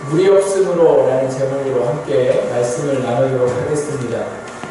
물이 없음으로 라는 제목으로 함께 말씀을 나누도록 하겠습니다.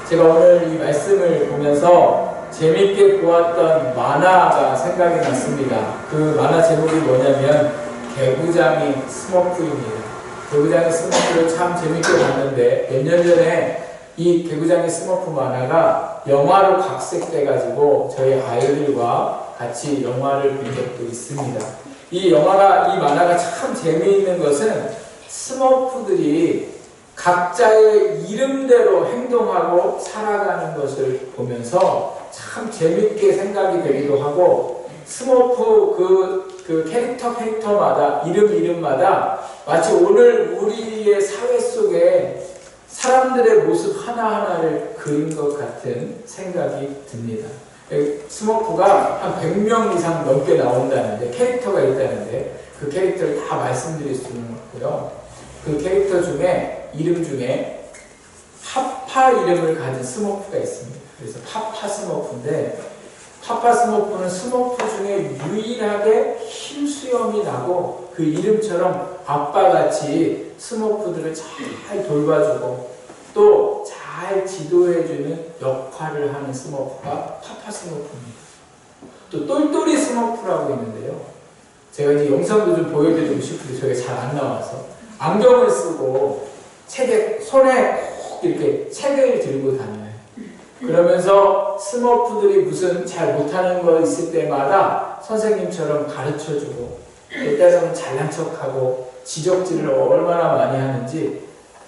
제가 오늘 이 말씀을 보면서 재밌게 보았던 만화가 생각이 났습니다. 그 만화 제목이 뭐냐면 개구장이 스머프입니다. 개구장이 스머프를 참 재밌게 봤는데 몇 년 전에 이 개구장이 스머프 만화가 영화로 각색돼가지고 저희 아이들과 같이 영화를 본 적도 있습니다. 이 만화가 참 재미있는 것은 스머프들이 각자의 이름대로 행동하고 살아가는 것을 보면서 참 재밌게 생각이 되기도 하고, 스머프 그 캐릭터마다 이름마다 마치 오늘 우리의 사회 속에 사람들의 모습 하나하나를 그린 것 같은 생각이 듭니다. 스머프가 한 100명 이상 넘게 나온다는데, 캐릭터가 있다는데 그 캐릭터를 다 말씀드릴 수는 없고요. 그 캐릭터 중에 이름 중에 파파 이름을 가진 스머프가 있습니다. 그래서 파파 스머프인데, 파파 스머프는 스머프 중에 유일하게 힘수염이 나고 그 이름처럼 아빠같이 스머프들을 잘 돌봐주고 또 잘 지도해주는 역할을 하는 스머프가 파파 스머프입니다. 또 똘똘이 스머프라고 있는데요. 제가 이제 영상도 좀 보여드리고 싶은데 저게 잘 안 나와서, 안경을 쓰고 손에 꼭 이렇게 책을 들고 다녀요. 그러면서 스머프들이 무슨 잘 못하는 거 있을 때마다 선생님처럼 가르쳐주고, 때때로는 잘난 척하고 지적질을 얼마나 많이 하는지,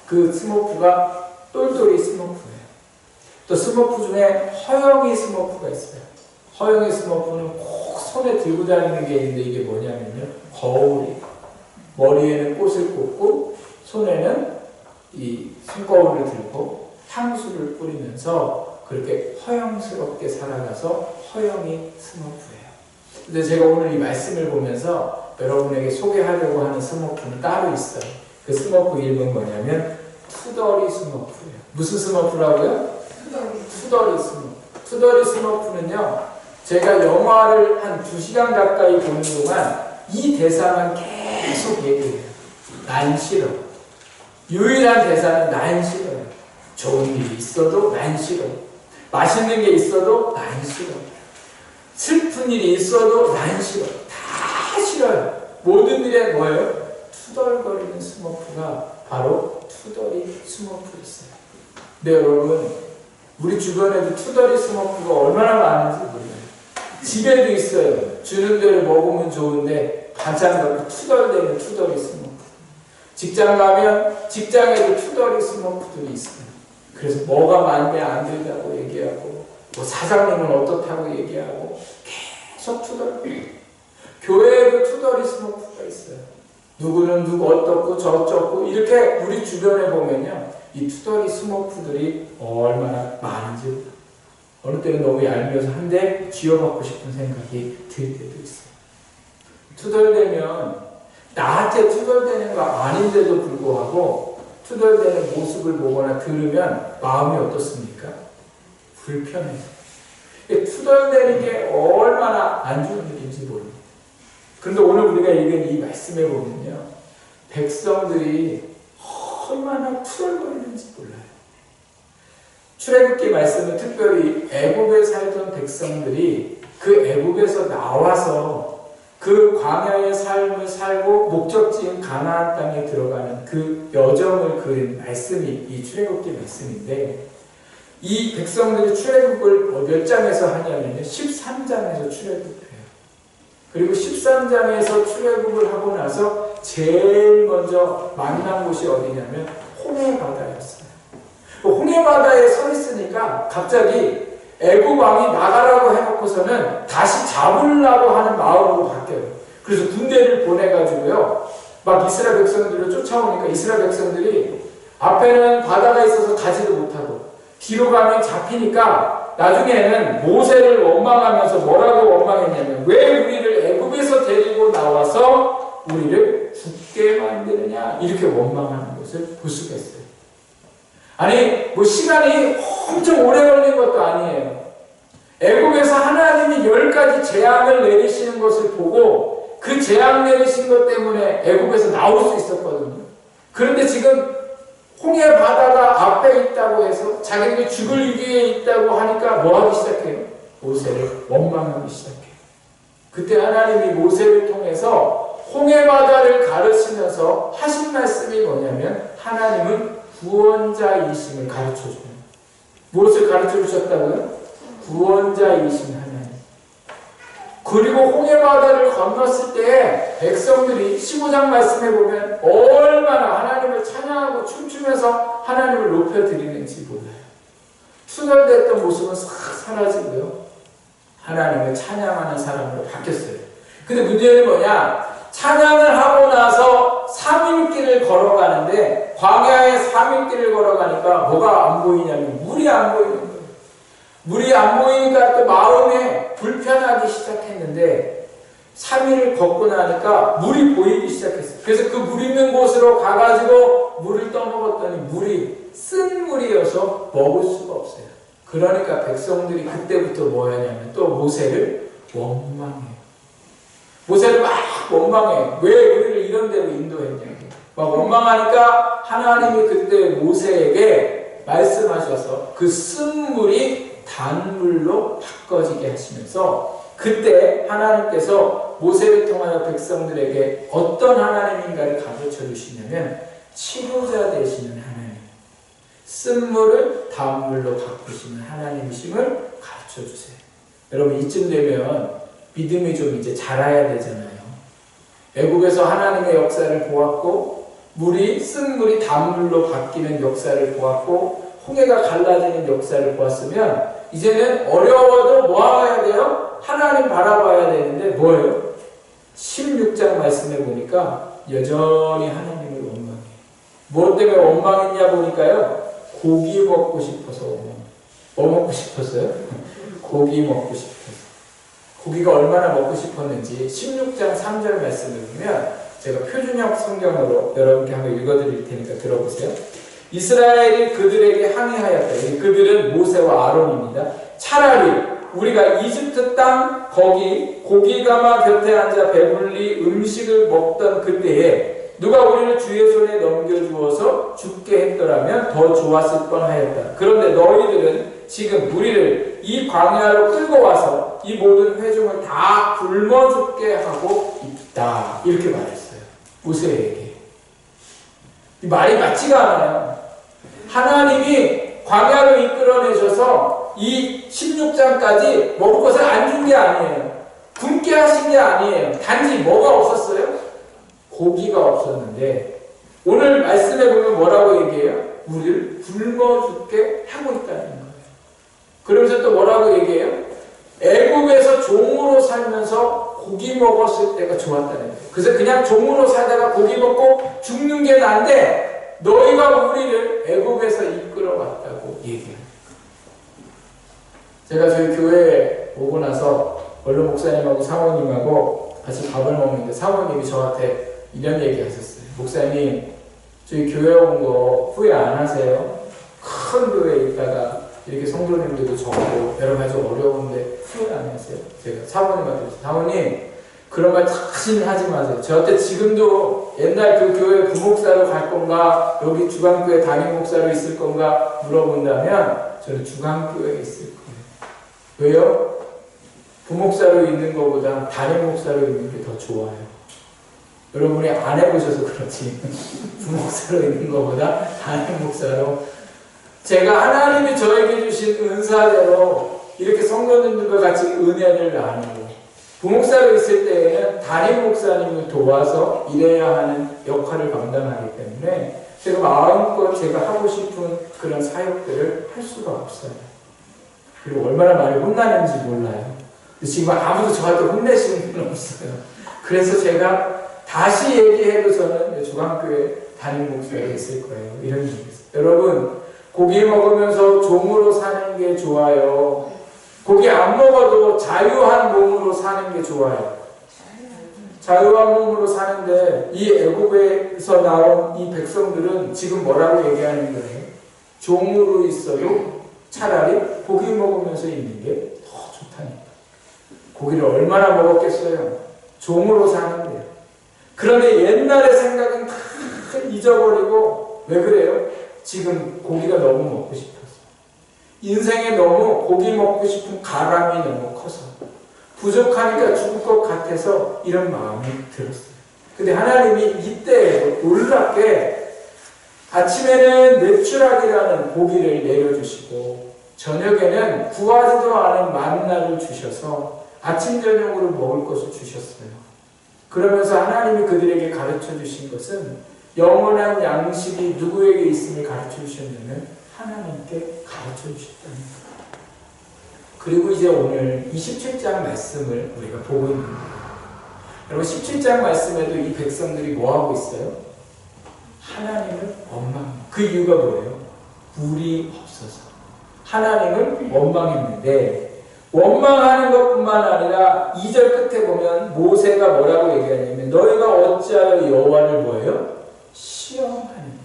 그 스머프가 똘똘이 스머프예요. 또 스머프 중에 허영이 스머프가 있어요. 허영이 스머프는 꼭 손에 들고 다니는 게 있는데, 이게 뭐냐면요, 거울이. 머리에는 꽃을 꽂고 손에는 이 손거울을 들고 향수를 뿌리면서 그렇게 허영스럽게 살아가서 허영이 스머프예요. 근데 제가 오늘 이 말씀을 보면서 여러분에게 소개하려고 하는 스머프는 따로 있어요. 그 스머프 이름은 뭐냐면 투덜이 스머프예요. 무슨 스머프라고요? 투덜이 스머프. 투덜이 스머프는요, 제가 영화를 한 2시간 가까이 보는 동안 이 대사만 계속 얘기해요. 난 싫어. 유일한 대사는 난 싫어요. 좋은 일이 있어도 난 싫어. 맛있는 게 있어도 난 싫어. 슬픈 일이 있어도 난 싫어. 다 싫어요. 모든 일에 뭐예요? 투덜거리는 스머프가 바로 투덜이 스머프였어요. 네, 여러분, 우리 주변에도 투덜이 스머프가 얼마나 많은지 몰라요. 집에도 있어요. 주는 대로 먹으면 좋은데 반찬 갖고 투덜대는 투덜이 스머프. 직장 가면 직장에도 투덜이 스머프들이 있어요. 그래서 뭐가 마음에 안 들다고 얘기하고, 뭐 사장님은 어떻다고 얘기하고 계속 투덜거려요. 교회에도 투덜이 스머프가 있어요. 누구는 누구 어떻고 저쩌고 이렇게 우리 주변에 보면요, 이 투덜이 스머프들이 얼마나 많은지, 어느 때는 너무 얄미워서 한 대 쥐어받고 싶은 생각이 들 때도 있어요. 투덜대면 나한테 투덜대는 거 아닌데도 불구하고 투덜대는 모습을 보거나 들으면 마음이 어떻습니까? 불편해요. 투덜대는 게 얼마나 안 좋은 일인지 모릅니다. 그런데 오늘 우리가 읽은 이 말씀에 보면요, 백성들이 얼마나 투덜거리는지 몰라요. 출애굽기 말씀은 특별히 애굽에 살던 백성들이 그 애굽에서 나와서 그 광야의 삶을 살고 목적지인 가나안 땅에 들어가는 그 여정을 그린 말씀이 이 출애굽기 말씀인데, 이 백성들이 출애굽을 몇 장에서 하냐면요, 13장에서 출애굽을 해요. 그리고 13장에서 출애굽을 하고 나서 제일 먼저 만난 곳이 어디냐면 홍해 바다였어요. 홍해 바다에 서 있으니까 갑자기 애굽 왕이 나가라고 해놓고서는 다시 잡으려고 하는 마음으로 바뀌어요. 그래서 군대를 보내가지고요, 막 이스라엘 백성들을 쫓아오니까 이스라엘 백성들이 앞에는 바다가 있어서 가지도 못하고 뒤로 가면 잡히니까 나중에는 모세를 원망하면서 뭐라고 원망했냐면, 왜 우리를 애굽에서 데리고 나와서 우리를 죽게 만드느냐, 이렇게 원망하는 것을 볼 수가 있어요. 아니, 뭐 시간이 엄청 오래 걸린 것도 아니에요. 애굽에서 하나님이 10가지 재앙을 내리시는 것을 보고 그 재앙 내리신 것 때문에 애굽에서 나올 수 있었거든요. 그런데 지금 홍해 바다가 앞에 있다고 해서 자기들이 죽을 위기에 있다고 하니까 뭐 하기 시작해요? 모세를 원망하기 시작해요. 그때 하나님이 모세를 통해서 홍해 바다를 가르치면서 하신 말씀이 뭐냐면 하나님은 구원자이심을 가르쳐줘요. 무엇을 가르쳐 주셨다고요? 구원자이신 하나님. 그리고 홍해 바다를 건넜을 때 백성들이 15장 말씀에 보면 얼마나 하나님을 찬양하고 춤추면서 하나님을 높여드리는지 몰라요. 투덜댔던 모습은 싹 사라지고요. 하나님을 찬양하는 사람으로 바뀌었어요. 근데 문제는 뭐냐? 찬양을 하고 나서 3일길을 걸어가는데 광야에 3일길을 걸어가니까 뭐가 안 보이냐면 물이 안 보이는 거예요. 물이 안 보이니까 또 마음에 불편하기 시작했는데 3일을 걷고 나니까 물이 보이기 시작했어요. 그래서 그 물 있는 곳으로 가가지고 물을 떠먹었더니 물이 쓴 물이어서 먹을 수가 없어요. 그러니까 백성들이 그때부터 뭐 하냐면 또 모세를 원망해요. 모세를 막 원망해. 왜 우리를 이런 데로 인도했냐고. 막 원망하니까 하나님이 그때 모세에게 말씀하셔서 그 쓴 물이 단물로 바꿔지게 하시면서 그때 하나님께서 모세를 통하여 백성들에게 어떤 하나님인가를 가르쳐 주시냐면 치료자 되시는 하나님, 쓴 물을 단물로 바꾸시는 하나님이심을 가르쳐 주세요. 여러분 이쯤 되면 믿음이 좀 이제 자라야 되잖아요. 애국에서 하나님의 역사를 보았고 쓴 물이 단물로 바뀌는 역사를 보았고 홍해가 갈라지는 역사를 보았으면 이제는 어려워도 뭐 해야 돼요? 하나님 바라봐야 되는데 뭐예요? 16장 말씀에 보니까 여전히 하나님을 원망해요. 무엇 때문에 원망했냐 보니까요. 고기 먹고 싶어서 원망해요. 뭐 먹고 싶었어요? 고기 먹고 싶어서. 고기가 얼마나 먹고 싶었는지 16장 3절 말씀을 보면 제가 표준형 성경으로 여러분께 한번 읽어드릴 테니까 들어보세요. 이스라엘이 그들에게 항의하였다. 그들은 모세와 아론입니다. 차라리 우리가 이집트 땅 거기 고기가마 곁에 앉아 배불리 음식을 먹던 그때에 누가 우리를 주의 손에 넘겨주어서 죽게 했더라면 더 좋았을 뻔하였다. 그런데 너희들은 지금 우리를 이 광야로 끌고 와서 이 모든 회중을 다 굶어 죽게 하고 있다. 이렇게 말했어요. 모세에게. 이 말이 맞지가 않아요. 하나님이 광야로 이끌어내셔서 이 16장까지 먹을 것을 안 준 게 아니에요. 굶게 하신 게 아니에요. 단지 뭐가 없었어요? 고기가 없었는데 오늘 말씀에 보면 뭐라고 얘기해요? 우리를 굶어 죽게 하고 있다는 거예요. 그러면서 또 뭐라고 얘기해요? 애국에서 종으로 살면서 고기 먹었을 때가 좋았다는 거예요. 그래서 그냥 종으로 살다가 고기 먹고 죽는 게 나은데 너희가 우리를 애국에서 이끌어왔다고 얘기해요. 제가 저희 교회에 오고 나서 원로 목사님하고 사모님하고 같이 밥을 먹는데 사모님이 저한테 이런 얘기 하셨어요. 목사님, 저희 교회 온 거 후회 안 하세요? 큰 교회에 있다가 이렇게 성도님들도 적고 여러 가지 어려운데 후회 안 하세요? 제가 사모님한테 사모님, 그런 말 다시는 하지 마세요. 저한테 지금도 옛날 그 교회 부목사로 갈 건가, 여기 주간교회 담임 목사로 있을 건가 물어본다면 저는 주간교회에 있을 거예요. 왜요? 부목사로 있는 것보다 담임 목사로 있는 게 더 좋아요. 여러분이 안 해보셔서 그렇지 부목사로 있는 것보다 담임 목사로 제가 하나님이 저에게 주신 은사대로 이렇게 성도님들과 같이 은혜를 나누고 부목사로 있을 때에는 담임 목사님을 도와서 일해야 하는 역할을 감당하기 때문에 제가 마음껏 제가 하고 싶은 그런 사역들을 할 수가 없어요. 그리고 얼마나 많이 혼나는지 몰라요. 지금 아무도 저한테 혼내시는 분 없어요. 그래서 제가 다시 얘기해도 저는 주간교회 담임 목사에 있을 거예요. 이런 얘기였어요. 여러분, 고기 먹으면서 종으로 사는 게 좋아요? 고기 안 먹어도 자유한 몸으로 사는 게 좋아요? 자유한 몸으로 사는데 이 애국에서 나온 이 백성들은 지금 뭐라고 얘기하는 거예요? 종으로 있어도 차라리 고기 먹으면서 있는 게 더 좋다니까. 고기를 얼마나 먹었겠어요? 종으로 사는데요. 그런데 옛날의 생각은 다 잊어버리고 왜 그래요? 지금 고기가 너무 먹고 싶어서. 인생에 너무 고기 먹고 싶은 가람이 너무 커서. 부족하니까 죽을 것 같아서 이런 마음이 들었어요. 근데 하나님이 이때 놀랍게 아침에는 내추락이라는 고기를 내려주시고 저녁에는 구하지도 않은 만나를 주셔서 아침 저녁으로 먹을 것을 주셨어요. 그러면서 하나님이 그들에게 가르쳐 주신 것은 영원한 양식이 누구에게 있음을 가르쳐 주셨냐면 하나님께 가르쳐 주셨다는 거예요. 그리고 이제 오늘 27장 말씀을 우리가 보고 있는 거예요. 여러분 17장 말씀에도 이 백성들이 뭐하고 있어요? 하나님을 원망. 그 이유가 뭐예요? 물이 없어서. 하나님을 원망했는데 원망하는 것뿐만 아니라 2절 끝에 보면 모세가 뭐라고 얘기하냐면 너희가 어찌하여 여호와를 뭐예요? 시험하느냐,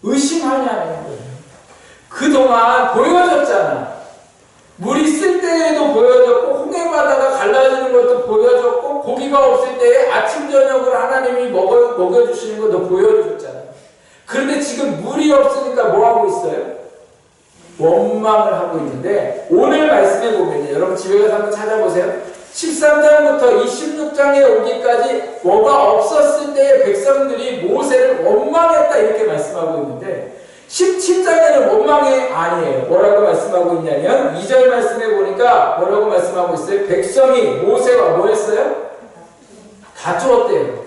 의심하냐는 거예요. 그동안 보여줬잖아. 물이 있을 때에도 보여줬고 홍해바다가 갈라지는 것도 보여줬고 고기가 없을 때에 아침 저녁으로 하나님이 먹여주시는 것도 보여줬잖아. 그런데 지금 물이 없으니까 뭐하고 있어요? 원망을 하고 있는데 오늘 말씀에 보면 여러분 집에 가서 한번 찾아보세요. 13장부터 26장에 오기까지 뭐가 없었을 때의 백성들이 모세를 원망했다 이렇게 말씀하고 있는데 17장에는 원망이 아니에요. 뭐라고 말씀하고 있냐면 2절 말씀에 보니까 뭐라고 말씀하고 있어요? 백성이 모세와 뭐 했어요? 다투었대요.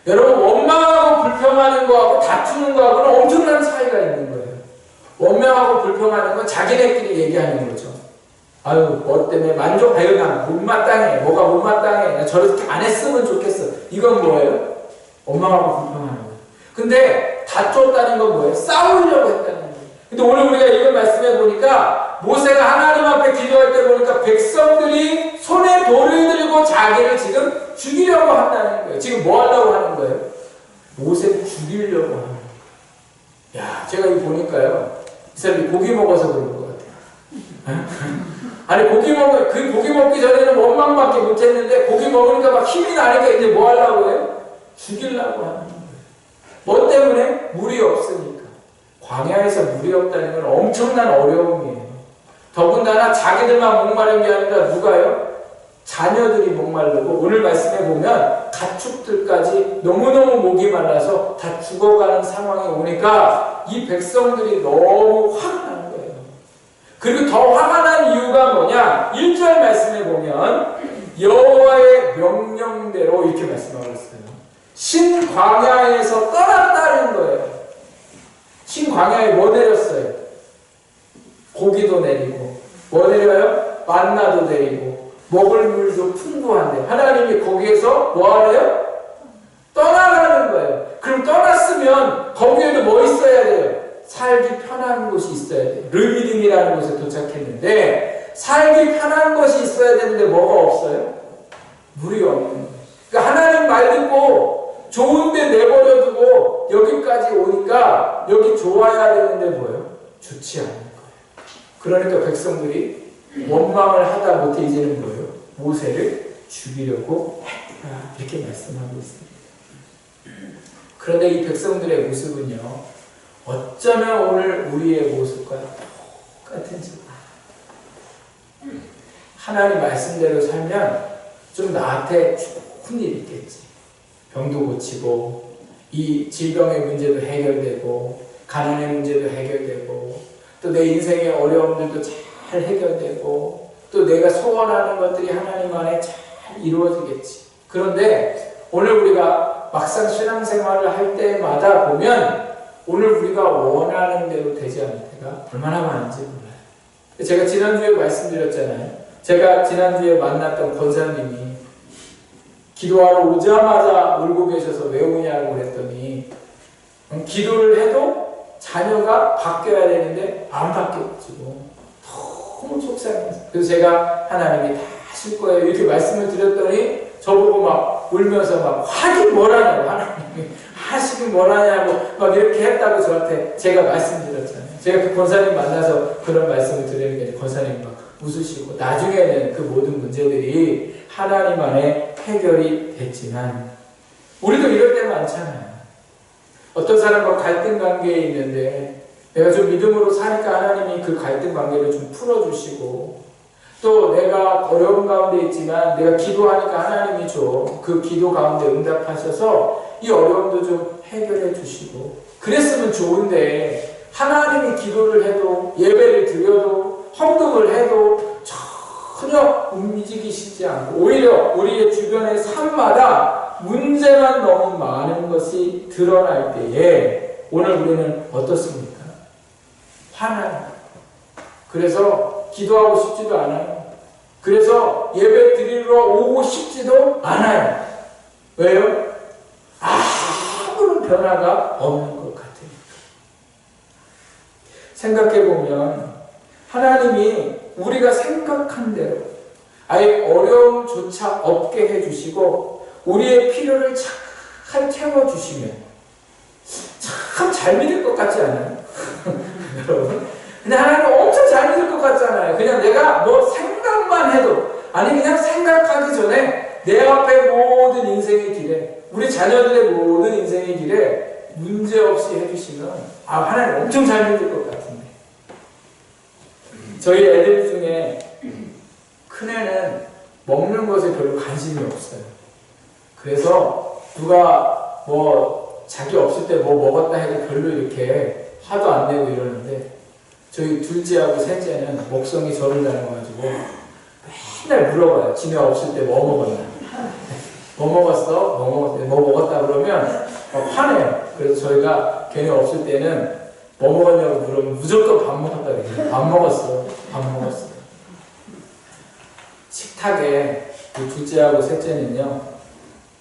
여러분 원망하고 불평하는 거하고 다투는 거하고는 엄청난 차이가 있는 거예요. 원망하고 불평하는 건 자기네끼리 얘기하는 거죠. 아유 뭐 때문에 아유 난 못마땅해. 뭐가 못마땅해. 나 저렇게 안 했으면 좋겠어. 이건 뭐예요? 원망하고 불평하는 거예요. 근데 다투었다는 건 뭐예요? 싸우려고 했다는 거예요. 근데 오늘 우리가 이걸 말씀해 보니까 모세가 하나님 앞에 기도할 때 보니까 백성들이 손에 돌을 들고 자기를 지금 죽이려고 한다는 거예요. 지금 뭐 하려고 하는 거예요? 모세를 죽이려고 하는 거예요. 야, 제가 이거 보니까요. 이 사람이 고기 먹어서 그런 것 같아요. 아니 고기 먹기 전에는 원망밖에 못했는데 고기 먹으니까 막 힘이 나니까 이제 뭐 하려고 해요? 죽이려고 하는 거예요. 뭐 때문에? 물이 없으니까. 광야에서 물이 없다는 건 엄청난 어려움이에요. 더군다나 자기들만 목마른 게 아니라 누가요? 자녀들이 목마르고 오늘 말씀해 보면 가축들까지 너무너무 목이 말라서 다 죽어가는 상황이 오니까 이 백성들이 너무 화가 나는 거예요. 그리고 더 화가 난 이유가 뭐냐? 1절 말씀해 보면 여호와의 명령대로 이렇게 말씀하고 있어요. 신광야에서 떠났다는 거예요. 신광야에 뭐 내렸어요? 고기도 내리고 뭐 내려요? 만나도 내리고 먹을 물도 풍부한데 하나님이 거기에서 뭐 하래요? 떠나가는 거예요. 그럼 떠났으면 거기에도 뭐 있어야 돼요? 살기 편한 곳이 있어야 돼요. 르비딤이라는 곳에 도착했는데 살기 편한 곳이 있어야 되는데 뭐가 없어요? 물이 없는 거예요. 그러니까 하나님 말 듣고 좋은데 내버려두고 여기까지 오니까 여기 좋아야 되는데 뭐예요? 좋지 않은 거예요. 그러니까 백성들이 원망을 하다 못해 이제는 뭐예요? 모세를 죽이려고 했다. 이렇게 말씀하고 있습니다. 그런데 이 백성들의 모습은요. 어쩌면 오늘 우리의 모습과 똑같은지 하나님 말씀대로 살면 좀 나한테 좋은 일이 있겠지. 병도 고치고 이 질병의 문제도 해결되고 가난의 문제도 해결되고 또 내 인생의 어려움들도 잘 해결되고 또 내가 소원하는 것들이 하나님 안에 잘 이루어지겠지. 그런데 오늘 우리가 막상 신앙생활을 할 때마다 보면 오늘 우리가 원하는 대로 되지 않을 때가 얼마나 많은지 몰라요. 제가 지난주에 말씀드렸잖아요. 제가 지난주에 만났던 권사님이 기도하러 오자마자 울고 계셔서 왜 우냐고 그랬더니 기도를 해도 자녀가 바뀌어야 되는데 안 바뀌어가지고 너무 속상해서 그래서 제가 하나님이 다 하실 거예요 이렇게 말씀을 드렸더니 저보고 막 울면서 막 하긴 뭐라냐고 하나님이 하시긴 뭐라냐고 막 이렇게 했다고 저한테 제가 말씀드렸잖아요. 제가 그 권사님 만나서 그런 말씀을 드리는 권사님이 막 웃으시고 나중에는 그 모든 문제들이 하나님 안에 해결이 됐지만 우리도 이럴 때 많잖아요. 어떤 사람과 갈등 관계에 있는데 내가 좀 믿음으로 사니까 하나님이 그 갈등 관계를 좀 풀어주시고, 또 내가 어려운 가운데 있지만 내가 기도하니까 하나님이 좀 그 기도 가운데 응답하셔서 이 어려움도 좀 해결해 주시고, 그랬으면 좋은데 하나님이 기도를 해도 예배를 드려도 헌금을 해도 전혀 움직이시지 않고 오히려 우리의 주변의 삶마다 문제만 너무 많은 것이 드러날 때에 오늘 우리는 어떻습니까? 화나요. 그래서 기도하고 싶지도 않아요. 그래서 예배 드리러 오고 싶지도 않아요. 왜요? 아무런 변화가 없는 것 같아요. 생각해보면 하나님이 우리가 생각한 대로 아예 어려움조차 없게 해주시고 우리의 필요를 잘 채워주시면 참 잘 믿을 것 같지 않아요? 여러분, 근데 하나님 엄청 잘 믿을 것 같잖아요. 그냥 내가 뭐 생각만 해도, 아니 그냥 생각하기 전에 내 앞에 모든 인생의 길에, 우리 자녀들의 모든 인생의 길에 문제없이 해주시면 하나님 엄청 잘 믿을 것 같은데, 저희 애들 중에 큰애는 먹는 것에 별로 관심이 없어요. 그래서 누가 뭐 자기 없을 때 뭐 먹었다 해도 별로 이렇게 화도 안 내고 이러는데, 저희 둘째하고 셋째는 먹성이 저를 닮아가지고 맨날 물어봐요. 지네 없을 때 뭐 먹었나? 뭐 먹었어? 뭐 먹었어? 뭐 먹었다 그러면 화내요. 그래서 저희가 걔네 없을 때는 뭐 먹었냐고 물으면 무조건 밥 먹었다 그래요. 밥 먹었어. 밥 먹었어. 식탁에 그 둘째하고 셋째는요,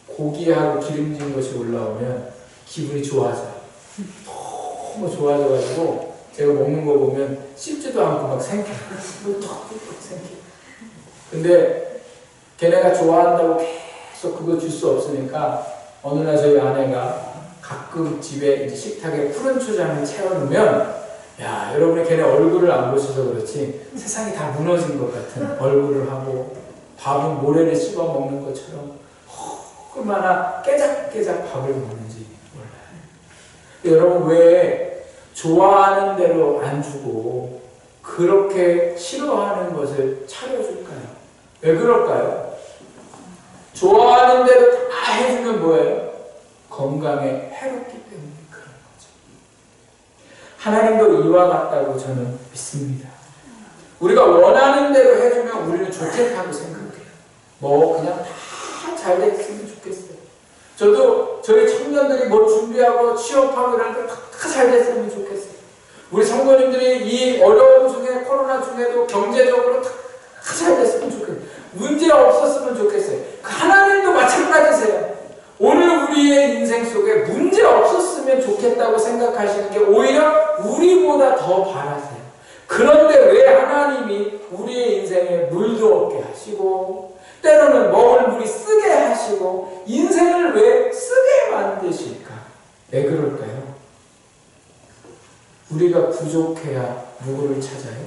고기하고 기름진 것이 올라오면 기분이 좋아져요. 너무 좋아져가지고 제가 먹는 거 보면 씹지도 않고 막 생겨. 생겨. 근데 걔네가 좋아한다고 계속 그거 줄 수 없으니까 어느 날 저희 아내가 가끔 집에 이제 식탁에 푸른 초장을 채워놓으면, 야, 여러분이 걔네 얼굴을 안 보셔서 그렇지 세상이 다 무너진 것 같은 얼굴을 하고, 밥은 모래를 씹어 먹는 것처럼 얼마나 깨작깨작 밥을 먹는지 몰라요. 여러분, 왜 좋아하는 대로 안 주고 그렇게 싫어하는 것을 차려줄까요? 왜 그럴까요? 좋아하는 대로 다 해주면 뭐예요? 건강에 해롭기 때문에 그런 거죠. 하나님도 이와 같다고 저는 믿습니다. 우리가 원하는 대로 해주면 우리는 좋겠다고 생각해요. 뭐 그냥 다 잘 됐으면 좋겠어요. 저도 저희 청년들이 뭐 준비하고 취업하고 이런 거 다 잘 됐으면 좋겠어요. 우리 성도님들이 이 어려움 중에, 코로나 중에도 경제적으로 다 잘 됐으면 좋겠어요. 문제 없었으면 좋겠어요. 하나님도 마찬가지세요. 오늘 우리의 인생 속에 문제 없었으면 좋겠다고 생각하시는 게 오히려 우리보다 더 바라세요. 그런데 왜 하나님이 우리의 인생에 물도 없게 하시고, 때로는 먹을 물이 쓰게 하시고, 인생을 왜 쓰게 만드실까? 왜 그럴까요? 우리가 부족해야 누구를 찾아요?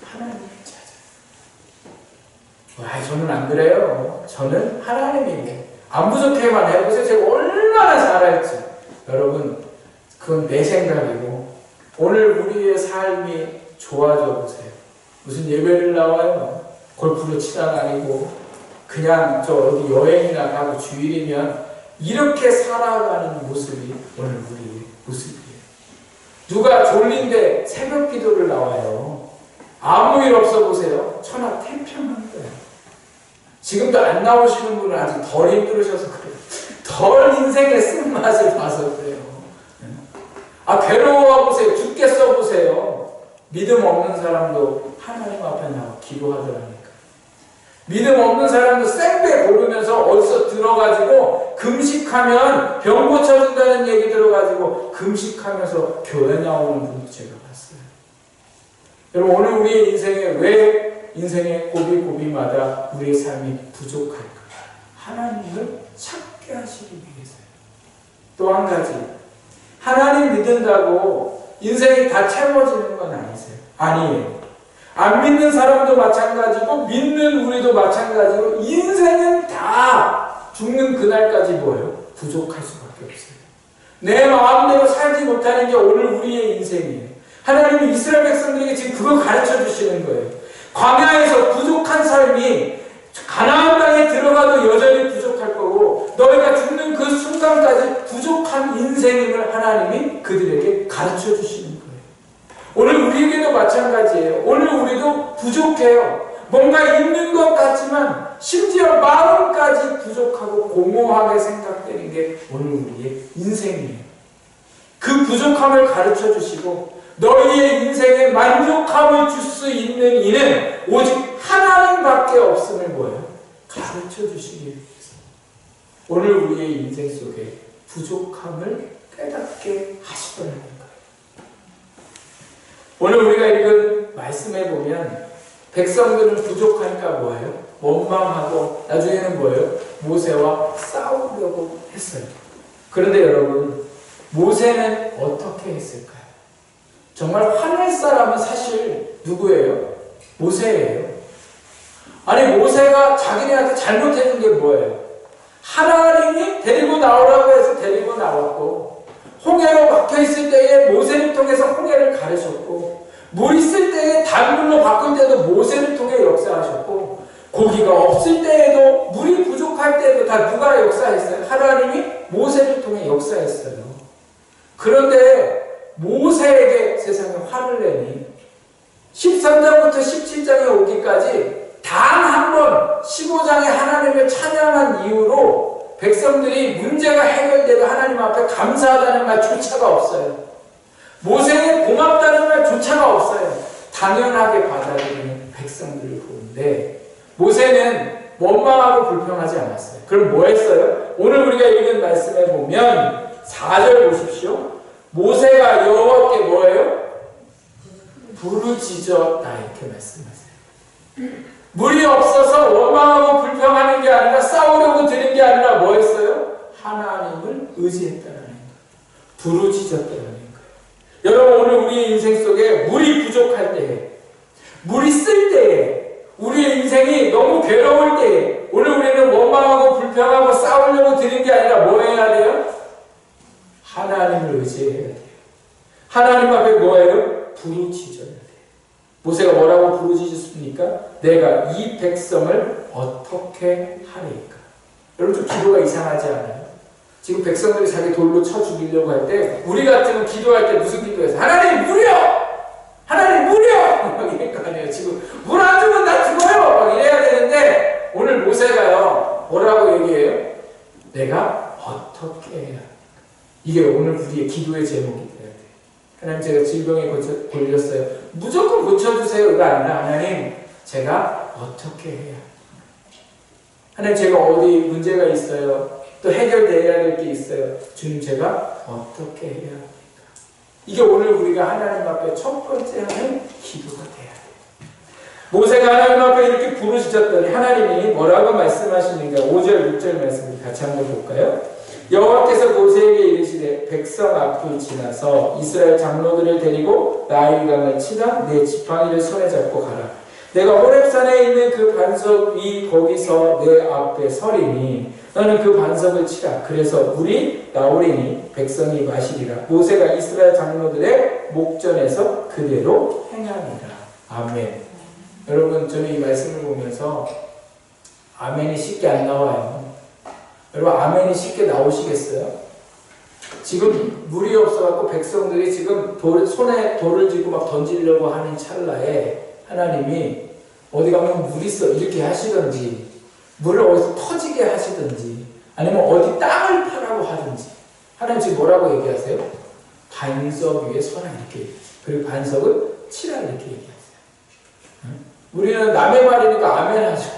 하나님을 찾아요. 저는 안 그래요. 저는 하나님에게 안 부족해만 해보세요. 제가 얼마나 잘할지. 여러분, 그건 내 생각이고, 오늘 우리의 삶이 좋아져 보세요. 무슨 예배를 나와요? 골프로 치다 다니고 그냥 저 어디 여행이나 가고 주일이면 이렇게 살아가는 모습이 오늘 우리의 모습이에요. 누가 졸린데 새벽 기도를 나와요. 아무 일 없어 보세요. 천하태평한 거예요. 지금도 안 나오시는 분은 아직 덜 힘들으셔서 그래요. 덜 인생의 쓴맛을 봐서 그래요. 괴로워 보세요. 죽겠어 보세요. 믿음 없는 사람도 하나님 앞에 나와 기도하더라니까. 믿음 없는 사람도 생배 고르면서 어디서 들어가지고 금식하면 병 고쳐준다는 얘기 들어가지고 금식하면서 교회 나오는 분도 제가 봤어요. 여러분, 오늘 우리의 인생에 왜 인생의 고비고비마다 우리의 삶이 부족할까? 하나님을 찾게 하시기 위해서요. 또 한 가지, 하나님 믿는다고 인생이 다 채워지는 건 아니세요. 아니에요. 안 믿는 사람도 마찬가지고 믿는 우리도 마찬가지로 인생은 다 죽는 그날까지 뭐예요? 부족할 수밖에 없어요. 내 마음대로 살지 못하는 게 오늘 우리의 인생이에요. 하나님이 이스라엘 백성들에게 지금 그걸 가르쳐 주시는 거예요. 광야에서 부족한 삶이 가나안 땅에 들어가도 여전히 부족할 거고 너희가 죽는 그 순간까지 부족한 인생임을 하나님이 그들에게 가르쳐 주시는 거예요. 오늘 우리에게도 마찬가지예요. 오늘 우리도 부족해요. 뭔가 있는 것 같지만 심지어 마음까지 부족하고 공허하게 생각되는 게 오늘 우리의 인생이에요. 그 부족함을 가르쳐 주시고 너희의 인생에 만족함을 줄 수 있는 이는 오직 하나님밖에 없음을 뭐예요? 가르쳐 주시기 위해서. 오늘 우리의 인생 속에 부족함을 깨닫게 하시더라는 거예요. 오늘 우리가 읽은 말씀에 보면 백성들은 부족하니까 뭐예요? 원망하고 나중에는 뭐예요? 모세와 싸우려고 했어요. 그런데 여러분, 모세는 어떻게 했을까요? 정말 하늘 사람은 사실 누구예요? 모세예요. 아니, 모세가 자기네한테 잘못해준 게 뭐예요? 하나님이 데리고 나오라고 해서 데리고 나왔고, 홍해로 막혀있을 때에 모세를 통해서 홍해를 가르쳤고, 물 있을 때에 단물로 바꿀 때도 모세를 통해 역사하셨고, 고기가 없을 때에도, 물이 부족할 때에도 다 누가 역사했어요? 하나님이 모세를 통해 역사했어요. 그런데 모세에게 세상에 화를 내니 13장부터 17장에 오기까지 단 한 번 15장에 하나님을 찬양한 이후로 백성들이 문제가 해결되고 하나님 앞에 감사하다는 말조차가 없어요. 모세에게 고맙다는 말조차가 없어요. 당연하게 받아들이는 백성들을 보는데 모세는 원망하고 불평하지 않았어요. 그럼 뭐 했어요? 오늘 우리가 읽은 말씀에 보면 4절 보십시오. 모세가 여호와께 뭐예요? 부르짖었다 이렇게 말씀하세요. 물이 없어서 원망하고 불평하는 게 아니라 싸우려고 드는 게 아니라 뭐 했어요? 하나님을 의지했다는 거예요. 부르짖었다는 거예요. 여러분, 오늘 우리의 인생 속에 물이 부족할 때에, 물이 쓸 때에, 우리의 인생이 너무 괴로울 때에 오늘 우리는 원망하고 불평하고 싸우려고 드는 게 아니라 뭐 해야 돼요? 하나님을 의지해야 돼요. 하나님 앞에 뭐예요? 부르짖어야 돼요. 모세가 뭐라고 부르짖었습니까? 내가 이 백성을 어떻게 하리까? 여러분, 좀 기도가 이상하지 않아요? 지금 백성들이 자기 돌로 쳐 죽이려고 할 때 우리 같으면 기도할 때 무슨 기도해서 하나님 물이요! 하나님 물이요! 막 이럴 거 아니에요. 지금 물 안 주면 나 죽어요! 막 이래야 되는데 오늘 모세가요 뭐라고 얘기해요? 내가 어떻게 해야 할까? 이게 오늘 우리의 기도의 제목이 돼야 돼요. 하나님, 제가 질병에 걸렸어요. 무조건 고쳐주세요가 아니라 하나님, 제가 어떻게 해야 할까? 하나님, 제가 어디 문제가 있어요. 또 해결되어야 될 게 있어요. 주님, 제가 어떻게 해야 합니까? 이게 오늘 우리가 하나님 앞에 첫 번째 하는 기도가 돼야 돼요. 모세가 하나님 앞에 이렇게 부르짖었더니 하나님이 뭐라고 말씀하시는가? 5절, 6절 말씀을 같이 한번 볼까요? 여호와께서 모세에게 이르시되 백성 앞을 지나서 이스라엘 장로들을 데리고 나일강을 치다 내 지팡이를 손에 잡고 가라. 내가 호렙산에 있는 그 반석 위 거기서 내 앞에 서리니 너는 그 반석을 치라. 그래서 물이 나오리니 백성이 마시리라. 모세가 이스라엘 장로들의 목전에서 그대로 행하니라. 아멘. 여러분, 저는 이 말씀을 보면서 아멘이 쉽게 안 나와요. 여러분, 아멘이 쉽게 나오시겠어요? 지금 물이 없어갖고 백성들이 지금 손에 돌을 쥐고 막 던지려고 하는 찰나에 하나님이 어디 가면 물 있어 이렇게 하시든지, 물을 어디서 터지게 하시든지, 아니면 어디 땅을 파라고 하든지, 하나님 지금 뭐라고 얘기하세요? 반석 위에 서라 이렇게 얘기하세요. 그리고 반석을 치라 이렇게 얘기하세요. 우리는 남의 말이니까 아멘 하죠.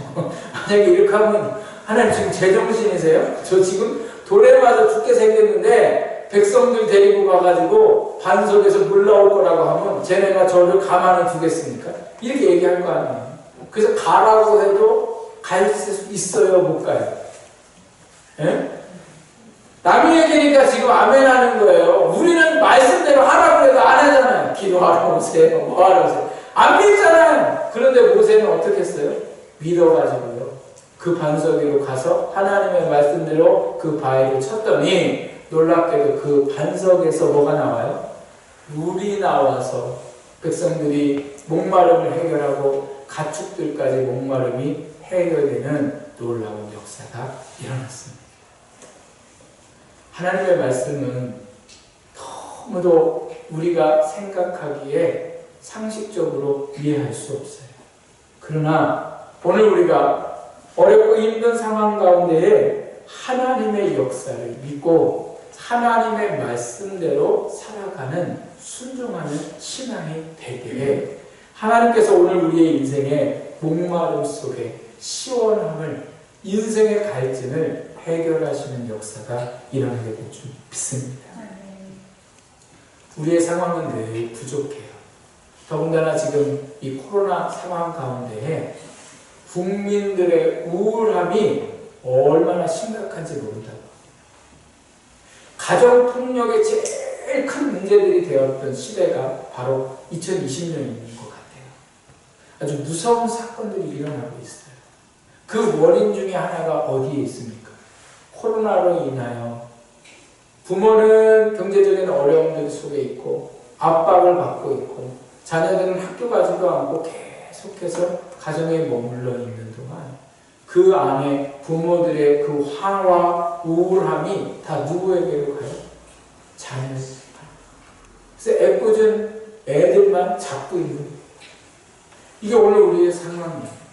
만약에 이렇게 하면 하나님 지금 제정신이세요? 저 지금 돌에 맞아 죽게 생겼는데 백성들 데리고 가가지고 반석에서 물 나올 거라고 하면 쟤네가 저를 가만히 두겠습니까? 이렇게 얘기할 거 아니에요. 그래서 가라고 해도 갈 수 있어요? 못 가요? 예? 남이 얘기니까 지금 아멘 하는 거예요. 우리는 말씀대로 하라고 해도 안 하잖아요. 기도하러 오세요. 뭐 하러 오세요. 안 믿잖아요. 그런데 모세는 어떻게 했어요? 믿어가지고요. 그 반석 위로 가서 하나님의 말씀대로 그 바위를 쳤더니 놀랍게도 그 반석에서 뭐가 나와요? 물이 나와서 백성들이 목마름을 해결하고 가축들까지 목마름이 해결되는 놀라운 역사가 일어났습니다. 하나님의 말씀은 너무도 우리가 생각하기에 상식적으로 이해할 수 없어요. 그러나 오늘 우리가 어렵고 힘든 상황 가운데에 하나님의 역사를 믿고 하나님의 말씀대로 살아가는 순종하는 신앙이 되기에 하나님께서 오늘 우리의 인생의 목마름 속에 시원함을, 인생의 갈증을 해결하시는 역사가 일어나게 될 줄 믿습니다. 우리의 상황은 늘 부족해요. 더군다나 지금 이 코로나 상황 가운데에 국민들의 우울함이 얼마나 심각한지 모른다고. 가정폭력의 제일 큰 문제들이 되었던 시대가 바로 2020년인 것 같아요. 아주 무서운 사건들이 일어나고 있어요. 그 원인 중에 하나가 어디에 있습니까? 코로나로 인하여 부모는 경제적인 어려움들 속에 있고 압박을 받고 있고 자녀들은 학교 가지도 않고 계속해서 가정에 머물러 있는 동안 그 안에 부모들의 그 화와 우울함이 다 누구에게로 가요? 자녀들. 그래서 애꿎은 애들만 잡고 있는 거예요. 이게 오늘 우리의 상황이에요.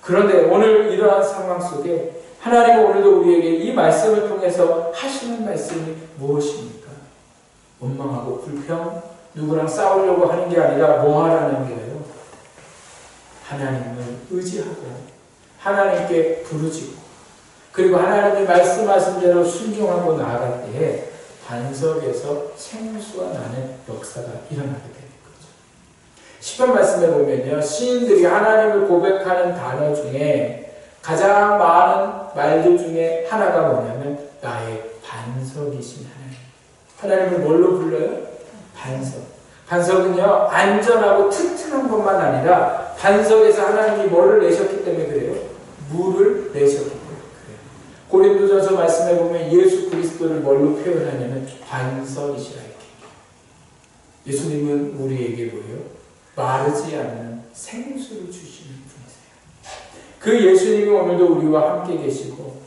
그런데 오늘 이러한 상황 속에 하나님은 오늘도 우리에게 이 말씀을 통해서 하시는 말씀이 무엇입니까? 원망하고 불평, 누구랑 싸우려고 하는 게 아니라 뭐 하라는 거예요? 하나님을 의지하고 하나님께 부르짖고 그리고 하나님이 말씀하신 대로 순종하고 나아갈 때에 반석에서 생수가 나는 역사가 일어나게 되는 거죠. 10번 말씀에 보면요, 시인들이 하나님을 고백하는 단어 중에 가장 많은 말들 중에 하나가 뭐냐면 나의 반석이신 하나님. 하나님을 뭘로 불러요? 반석. 반석은요, 안전하고 튼튼한 것만 아니라 반석에서 하나님이 뭐를 내셨기 때문에 그래요? 물을 내셨기 때문에 그래요. 고린도전서 말씀에 보면 예수 그리스도를 뭘로 표현하냐면 반석이시라 이렇게. 예수님은 우리에게 뭐예요? 마르지 않는 생수를 주시는 분이세요. 그 예수님이 오늘도 우리와 함께 계시고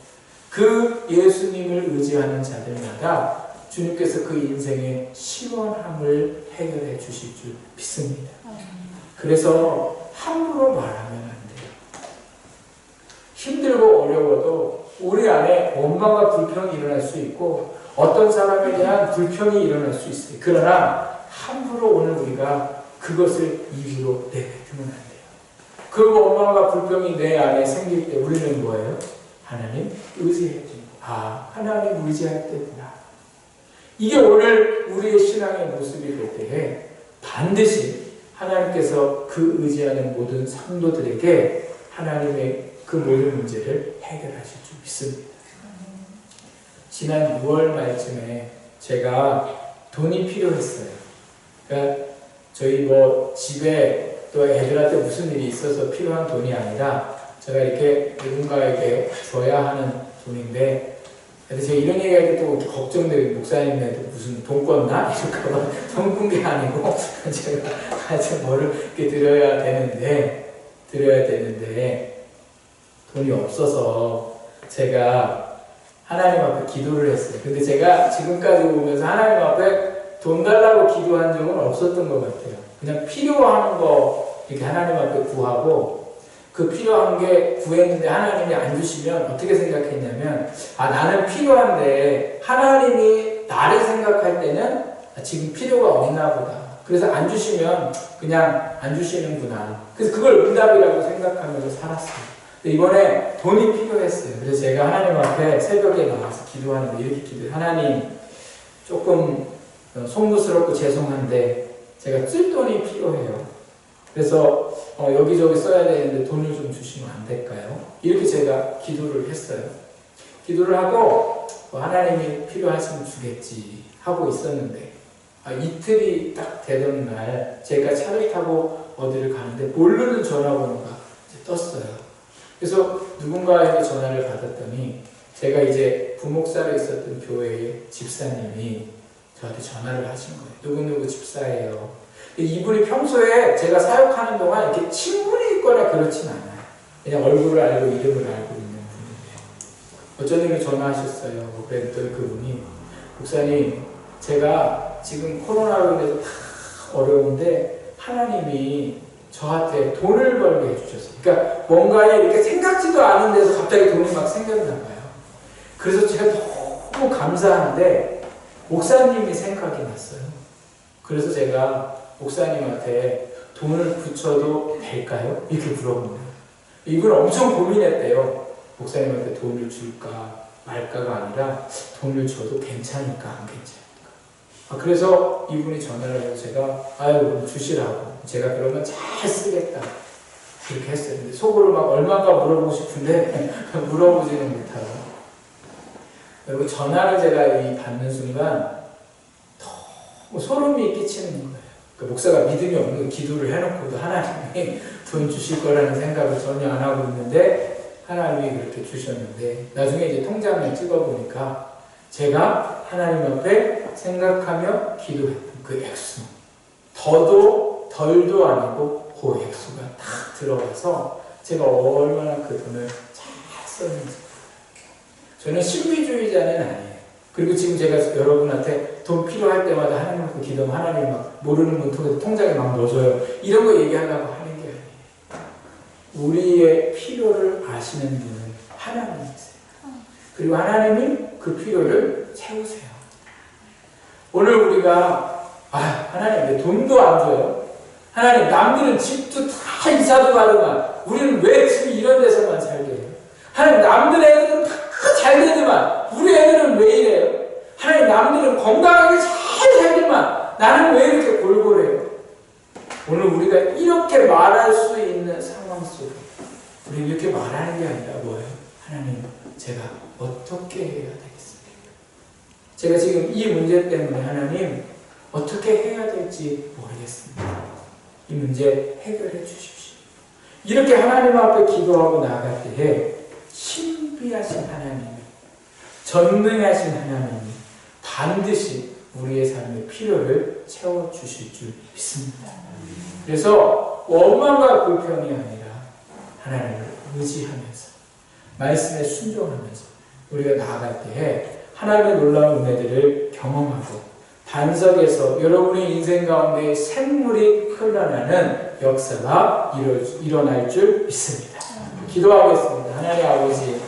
그 예수님을 의지하는 자들마다 주님께서 그 인생의 시원함을 해결해 주실 줄 믿습니다. 그래서 함부로 말하면 안 돼요. 힘들고 어려워도 우리 안에 원망과 불평이 일어날 수 있고 어떤 사람에 대한 불평이 일어날 수 있어요. 그러나 함부로 오늘 우리가 그것을 입으로 내뱉으면 안 돼요. 그 원망과 불평이 내 안에 생길 때 우리는 뭐예요? 하나님 의지해주고 하나님 의지할 때구나. 이게 오늘 우리의 신앙의 모습이 될 때에 반드시 하나님께서 그 의지하는 모든 성도들에게 하나님의 그 모든 문제를 해결하실 줄 믿습니다. 지난 6월 말쯤에 제가 돈이 필요했어요. 그러니까 저희 집에 또 애들한테 무슨 일이 있어서 필요한 돈이 아니라 제가 이렇게 누군가에게 줘야 하는 돈인데 그래서 제가 이런 얘기할 때 또 걱정돼요. 목사님한테 무슨 돈 꿨나? 이럴까봐 돈 꾼 게 아니고 제가 아직 뭐를 이렇게 드려야 되는데 돈이 없어서 제가 하나님 앞에 기도를 했어요. 근데 제가 지금까지 보면서 하나님 앞에 돈 달라고 기도한 적은 없었던 것 같아요. 그냥 필요한 거 이렇게 하나님 앞에 구하고 그 필요한 게 구했는데 하나님이 안 주시면 어떻게 생각했냐면 나는 필요한데 하나님이 나를 생각할 때는 지금 필요가 없나 보다. 그래서 안 주시면 그냥 안 주시는구나. 그래서 그걸 응답이라고 생각하면서 살았어요. 근데 이번에 돈이 필요했어요. 그래서 제가 하나님 앞에 새벽에 나와서 기도하는데 이렇게 기도해요. 하나님 조금 속무스럽고 죄송한데 제가 쓸 돈이 필요해요. 그래서 여기저기 써야 되는데 돈을 좀 주시면 안 될까요? 이렇게 제가 기도를 했어요. 기도를 하고 하나님이 필요하시면 주겠지 하고 있었는데 이틀이 딱 되던 날 제가 차를 타고 어디를 가는데 모르는 전화번호가 떴어요. 그래서 누군가에게 전화를 받았더니 제가 이제 부목사로 있었던 교회의 집사님이 저한테 전화를 하신 거예요. 누구누구 집사예요. 이분이 평소에 제가 사역하는 동안 이렇게 친분이 있거나 그렇진 않아요. 그냥 얼굴을 알고 이름을 알고 있는 분인데 어쩐 일로 전화하셨어요. 그랬더니 그분이 목사님, 제가 지금 코로나로 인해서 다 어려운데 하나님이 저한테 돈을 벌게 해주셨어요. 그러니까 뭔가에 이렇게 생각지도 않은 데서 갑자기 돈이 막 생겼나 봐요. 그래서 제가 너무 감사한데 목사님이 생각이 났어요. 그래서 제가 목사님한테 돈을 붙여도 될까요? 이렇게 물어본 거예요. 이걸 엄청 고민했대요. 목사님한테 돈을 줄까 말까가 아니라 돈을 줘도 괜찮을까 안 괜찮을까. 그래서 이분이 전화를 해서 제가 아유 주시라고, 제가 그러면 잘 쓰겠다 그렇게 했어요. 근데 속으로 막 얼마가 물어보고 싶은데 물어보지는 못하고, 그리고 전화를 제가 받는 순간 너무 소름이 끼치는 거예요. 그러니까 목사가 믿음이 없는 기도를 해놓고도 하나님이 돈 주실 거라는 생각을 전혀 안 하고 있는데 하나님이 그렇게 주셨는데, 나중에 이제 통장을 찍어보니까 제가 하나님 앞에 생각하며 기도했던 그 액수, 더도 덜도 아니고 그 액수가 딱 들어가서 제가 얼마나 그 돈을 잘 썼는지. 저는 신비주의자는 아니에요. 그리고 지금 제가 여러분한테 돈 필요할 때마다 하나님 앞에 기도하면 하나님 막 모르는 문턱에서 통장에 막 넣어줘요. 이런 거 얘기하려고 하는 게 아니에요. 우리의 필요를 아시는 분은 하나님이세요. 그리고 하나님이 그 필요를 채우세요. 오늘 우리가 하나님 왜 돈도 안 줘요? 하나님 남들은 집도 다 이사도 가더만 우리는 왜 집이 이런 데서만 살게 해요? 하나님 남들 애들은 다 잘 되더만 우리 애들은 왜 이래요? 하나님 남들은 건강하게 잘 살더만 나는 왜 이렇게 골골해요? 오늘 우리가 이렇게 말할 수 있는 상황 속에 우리는 이렇게 말하는 게 아니라 뭐예요? 하나님, 제가 어떻게 해야 되겠습니까? 제가 지금 이 문제 때문에 하나님 어떻게 해야 될지 모르겠습니다. 이 문제 해결해 주십시오. 이렇게 하나님 앞에 기도하고 나갈 때에 신비하신 하나님, 전능하신 하나님이 반드시 우리의 삶의 필요를 채워주실 줄 믿습니다. 그래서 원망과 불평이 아니라 하나님을 의지하면서 말씀에 순종하면서 우리가 나아갈 때에 하나님의 놀라운 은혜들을 경험하고 반석에서 여러분의 인생 가운데 샘물이 흘러나는 역사가 일어날 줄 믿습니다. 기도하겠습니다. 하나님 아버지,